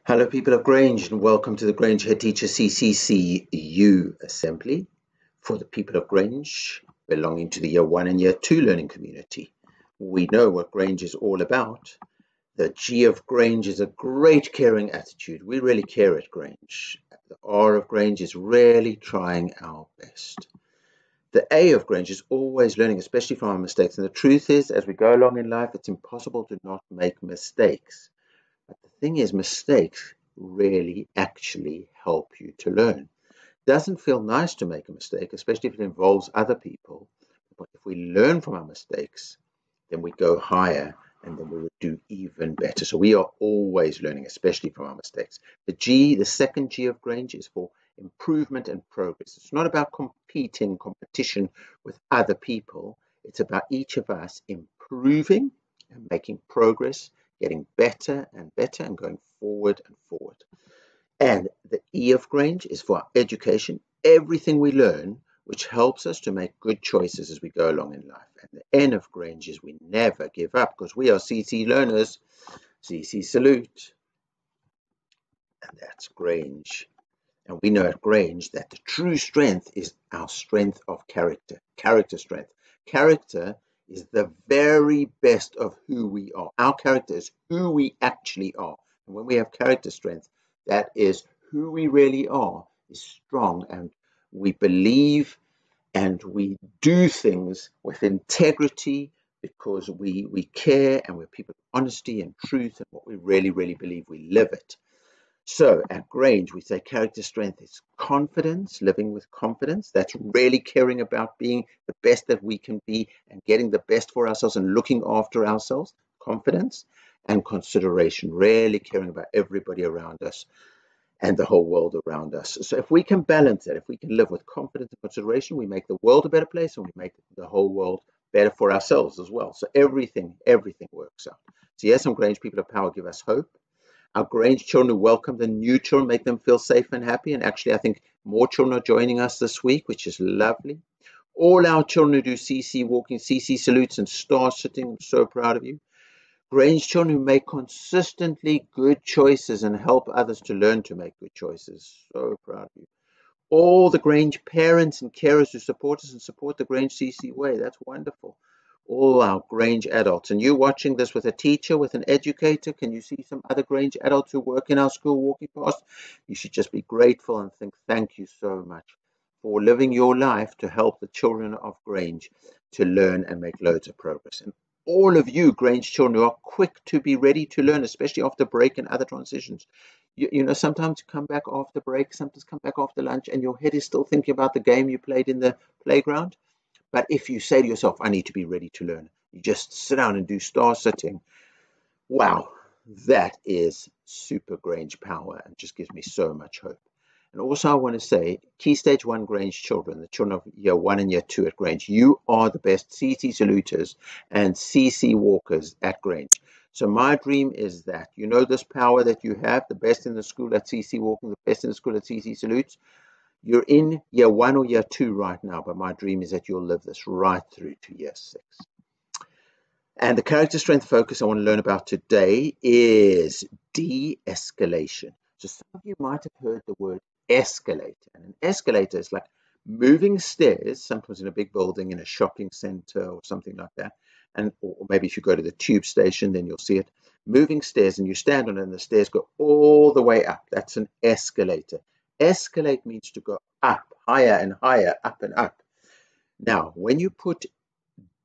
Hello, people of Grange, and welcome to the Grange Headteacher CCCU Assembly for the people of Grange belonging to the Year 1 and Year 2 learning community. We know what Grange is all about. The G of Grange is a great caring attitude. We really care at Grange. The R of Grange is really trying our best. The A of Grange is always learning, especially from our mistakes. And the truth is, as we go along in life, it's impossible to not make mistakes. But the thing is, mistakes really actually help you to learn. It doesn't feel nice to make a mistake, especially if it involves other people. But if we learn from our mistakes, then we go higher and then we would do even better. So we are always learning, especially from our mistakes. The second G of Grange is for improvement and progress. It's not about competition with other people. It's about each of us improving and making progress, getting better and better and going forward and forward. And the E of Grange is for our education, everything we learn, which helps us to make good choices as we go along in life. And the N of Grange is we never give up because we are CC learners. CC salute. And that's Grange. And we know at Grange that the true strength is our strength of character strength. Character is the very best of who we are. Our character is who we actually are. And when we have character strength, that is who we really are, is strong, and we believe and we do things with integrity because we care and we're people of honesty and truth and what we really, really believe, we live it. So at Grange, we say character strength is confidence, living with confidence. That's really caring about being the best that we can be and getting the best for ourselves and looking after ourselves. Confidence and consideration, really caring about everybody around us and the whole world around us. So if we can balance that, if we can live with confidence and consideration, we make the world a better place and we make the whole world better for ourselves as well. So everything works out. So yes, some Grange people of power give us hope. Our Grange children who welcome the new children, make them feel safe and happy. And actually, I think more children are joining us this week, which is lovely. All our children who do CC walking, CC salutes and star sitting, I'm so proud of you. Grange children who make consistently good choices and help others to learn to make good choices, so proud of you. All the Grange parents and carers who support us and support the Grange CC way, that's wonderful. All our Grange adults, and you watching this with a teacher, with an educator, can you see some other Grange adults who work in our school walking past? You should just be grateful and think thank you so much for living your life to help the children of Grange to learn and make loads of progress. And all of you Grange children who are quick to be ready to learn, especially after break and other transitions. You know, sometimes you come back after break, sometimes come back after lunch, and your head is still thinking about the game you played in the playground. But if you say to yourself, I need to be ready to learn, you just sit down and do star sitting. Wow, that is super Grange power and just gives me so much hope. And also I want to say, Key Stage 1 Grange children, the children of Year 1 and Year 2 at Grange, you are the best CC saluters and CC walkers at Grange. So my dream is that you know this power that you have, the best in the school at CC walking, the best in the school at CC salutes. You're in Year 1 or Year 2 right now, but my dream is that you'll live this right through to Year 6. And the character strength focus I want to learn about today is de-escalation. So some of you might have heard the word escalator. And an escalator is like moving stairs, sometimes in a big building, in a shopping center or something like that. And or maybe if you go to the tube station, then you'll see it. Moving stairs, and you stand on it, and the stairs go all the way up. That's an escalator. Escalate means to go up, higher and higher, up and up. Now, when you put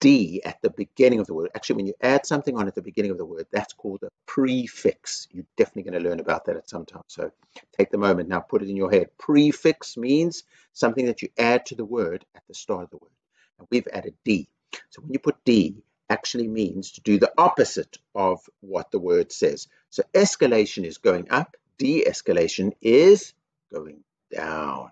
D at the beginning of the word, actually when you add something on at the beginning of the word, that's called a prefix. You're definitely going to learn about that at some time. So take the moment now, put it in your head. Prefix means something that you add to the word at the start of the word. And we've added D. So when you put D, actually means to do the opposite of what the word says. So escalation is going up, de-escalation is going down.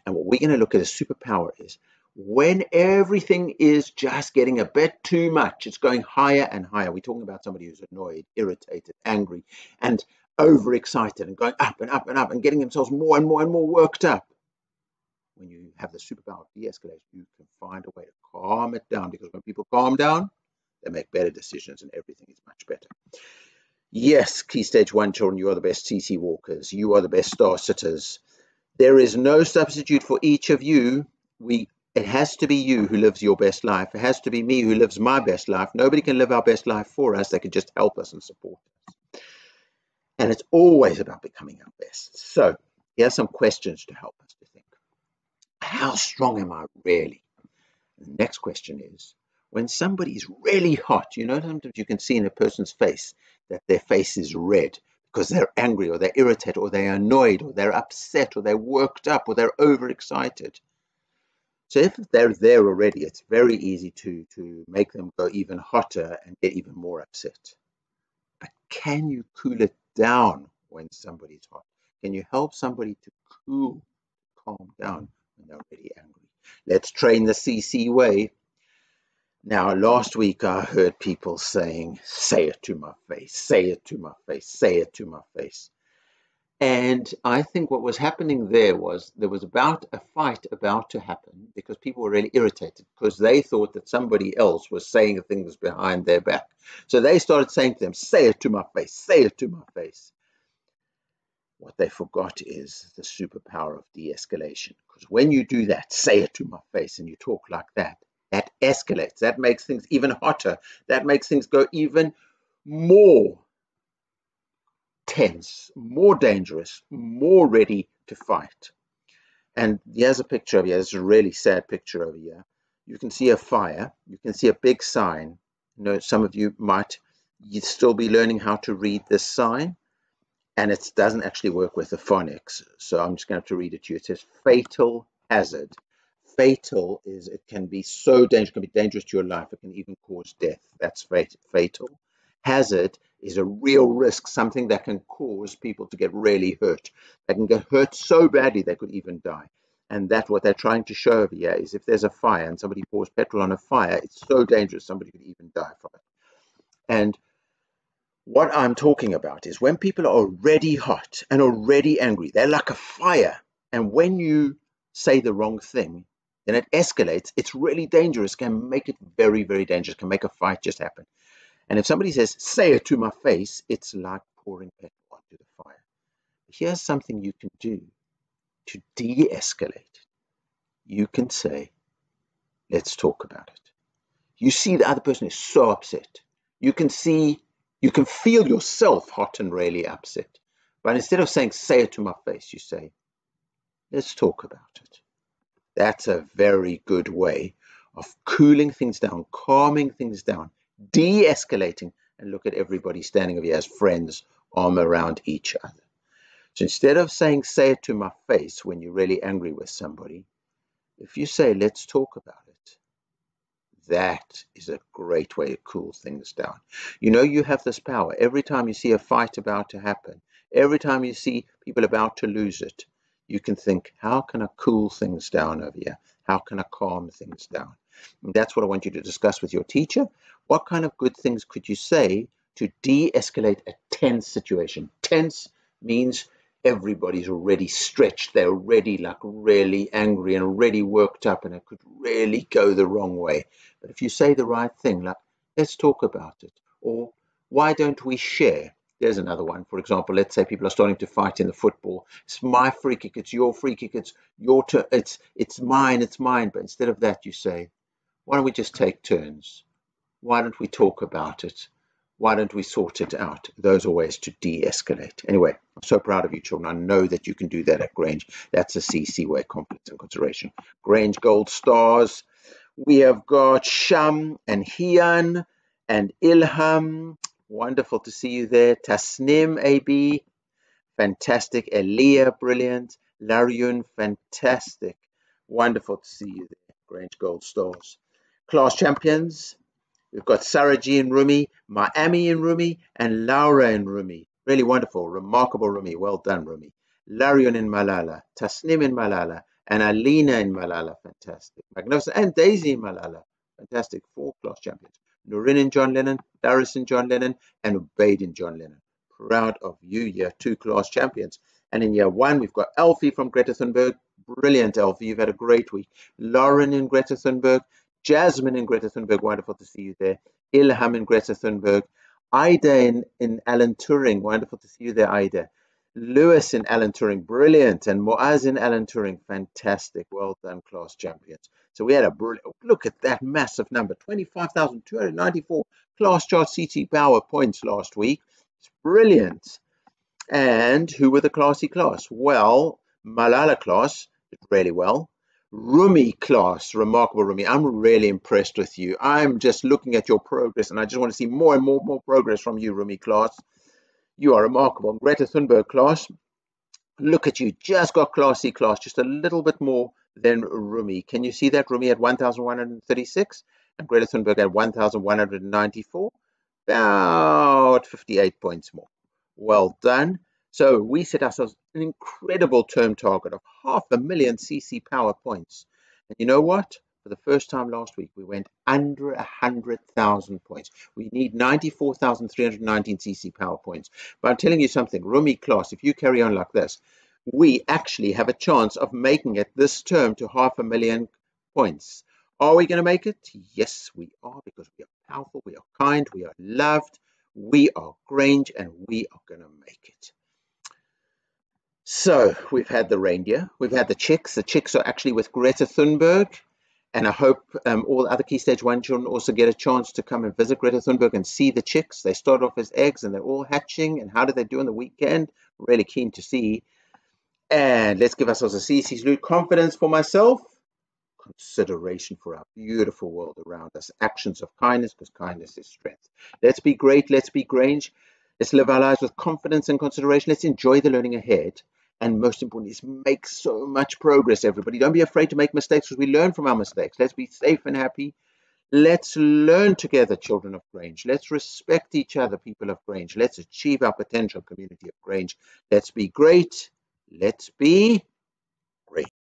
And what we're going to look at as superpower is when everything is just getting a bit too much, it's going higher and higher. We're talking about somebody who's annoyed, irritated, angry, and overexcited and going up and up and up and getting themselves more and more and more worked up. When you have the superpower of de-escalation, you can find a way to calm it down, because when people calm down, they make better decisions and everything is much better. Yes, Key Stage 1 children, you are the best CC walkers. You are the best star sitters. There is no substitute for each of you. It has to be you who lives your best life. It has to be me who lives my best life. Nobody can live our best life for us. They can just help us and support us. And it's always about becoming our best. So here are some questions to help us to think. How strong am I really? The next question is, when somebody's really hot, you know, sometimes you can see in a person's face that their face is red because they're angry or they're irritated or they're annoyed or they're upset or they're worked up or they're overexcited. So if they're there already, it's very easy to make them go even hotter and get even more upset. But can you cool it down when somebody's hot? Can you help somebody to calm down when they're already angry? Let's train the CC way. Now, last week I heard people saying, say it to my face, say it to my face, say it to my face. And I think what was happening there was about a fight about to happen because people were really irritated because they thought that somebody else was saying things behind their back. So they started saying to them, say it to my face, say it to my face. What they forgot is the superpower of de-escalation. Because when you do that, say it to my face, and you talk like that, that escalates. That makes things even hotter. That makes things go even more tense, more dangerous, more ready to fight. And here's a picture over here. This is a really sad picture over here. You can see a fire. You can see a big sign. You know, some of you might still be learning how to read this sign. And it doesn't actually work with the phonics. So I'm just going to have to read it to you. It says fatal hazard. Fatal is, it can be so dangerous, it can be dangerous to your life. It can even cause death. That's fatal. Hazard is a real risk, something that can cause people to get really hurt. They can get hurt so badly they could even die. And that's what they're trying to show over here is if there's a fire and somebody pours petrol on a fire, it's so dangerous somebody could even die from it. And what I'm talking about is when people are already hot and already angry, they're like a fire. And when you say the wrong thing, then it escalates. It's really dangerous, can make it very, very dangerous, can make a fight just happen. And if somebody says, say it to my face, it's like pouring petrol onto the fire. Here's something you can do to de-escalate. You can say, let's talk about it. You see the other person is so upset. You can feel yourself hot and really upset. But instead of saying, say it to my face, you say, let's talk about it. That's a very good way of cooling things down, calming things down, de-escalating, and look at everybody standing over here as friends, arm around each other. So instead of saying, say it to my face when you're really angry with somebody, if you say, let's talk about it, that is a great way to cool things down. You know, you have this power. Every time you see a fight about to happen, every time you see people about to lose it, you can think, how can I cool things down over here? How can I calm things down? And that's what I want you to discuss with your teacher. What kind of good things could you say to de-escalate a tense situation? Tense means everybody's already stretched. They're already like really angry and already worked up and it could really go the wrong way. But if you say the right thing, like, let's talk about it, or why don't we share? There's another one. For example, let's say people are starting to fight in the football. It's my free kick, it's your free kick, it's your turn, it's mine, it's mine. But instead of that, you say, why don't we just take turns? Why don't we talk about it? Why don't we sort it out? Those are ways to de-escalate. Anyway, I'm so proud of you, children. I know that you can do that at Grange. That's a CC way, confidence and consideration. Grange Gold Stars. We have got Sham and Hian and Ilham. Wonderful to see you there. Tasnim AB, fantastic. Elia, brilliant. Laryun, fantastic. Wonderful to see you there. Grange Gold Stars. Class champions. We've got Saraji in Rumi, Miami in Rumi, and Laura in Rumi. Really wonderful, remarkable Rumi. Well done, Rumi. Laryun in Malala, Tasnim in Malala, and Alina in Malala. Fantastic. Magnificent. And Daisy in Malala. Fantastic. 4 class champions. Nurin in John Lennon, Darius in John Lennon, and Ubaid in John Lennon. Proud of you, year 2 class champions. And in year 1, we've got Elfie from Greta Thunberg. Brilliant, Elfie. You've had a great week. Lauren in Greta Thunberg. Jasmine in Greta Thunberg, wonderful to see you there. Ilham in Greta Thunberg. Ida in Alan Turing, wonderful to see you there, Ida. Lewis in Alan Turing, brilliant. And Moaz in Alan Turing, fantastic. Well done, class champions. So we had a brilliant, look at that massive number, 25,294 class chart CT power points last week. It's brilliant. And who were the classy class? Well, Malala class did really well. Rumi class, remarkable Rumi. I'm really impressed with you. I'm just looking at your progress and I just want to see more and more progress from you, Rumi class. You are remarkable. Greta Thunberg class, look at you, just got classy class, just a little bit more than Rumi. Can you see that? Rumi at 1,136 and Greta Thunberg at 1,194, about 58 points more. Well done. So we set ourselves an incredible term target of 500,000 CC power points. And you know what? For the first time last week, we went under 100,000 points. We need 94,319 CC power points. But I'm telling you something, Rumi class, if you carry on like this, we actually have a chance of making it this term to 500,000 points. Are we going to make it? Yes, we are, because we are powerful, we are kind, we are loved, we are Grange, and we are going to make it. So we've had the reindeer, we've had the chicks. The chicks are actually with Greta Thunberg, and I hope all other Key Stage 1 children also get a chance to come and visit Greta Thunberg and see the chicks. They start off as eggs and they're all hatching, and how do they do on the weekend? Really keen to see. And let's give ourselves a CC salute. Confidence for myself, consideration for our beautiful world around us, actions of kindness, because kindness is strength. Let's be great, let's be Grange, let's live our lives with confidence and consideration, let's enjoy the learning ahead, and most importantly, is make so much progress, everybody. Don't be afraid to make mistakes, because we learn from our mistakes. Let's be safe and happy. Let's learn together, children of Grange. Let's respect each other, people of Grange. Let's achieve our potential, community of Grange. Let's be great. Let's be great.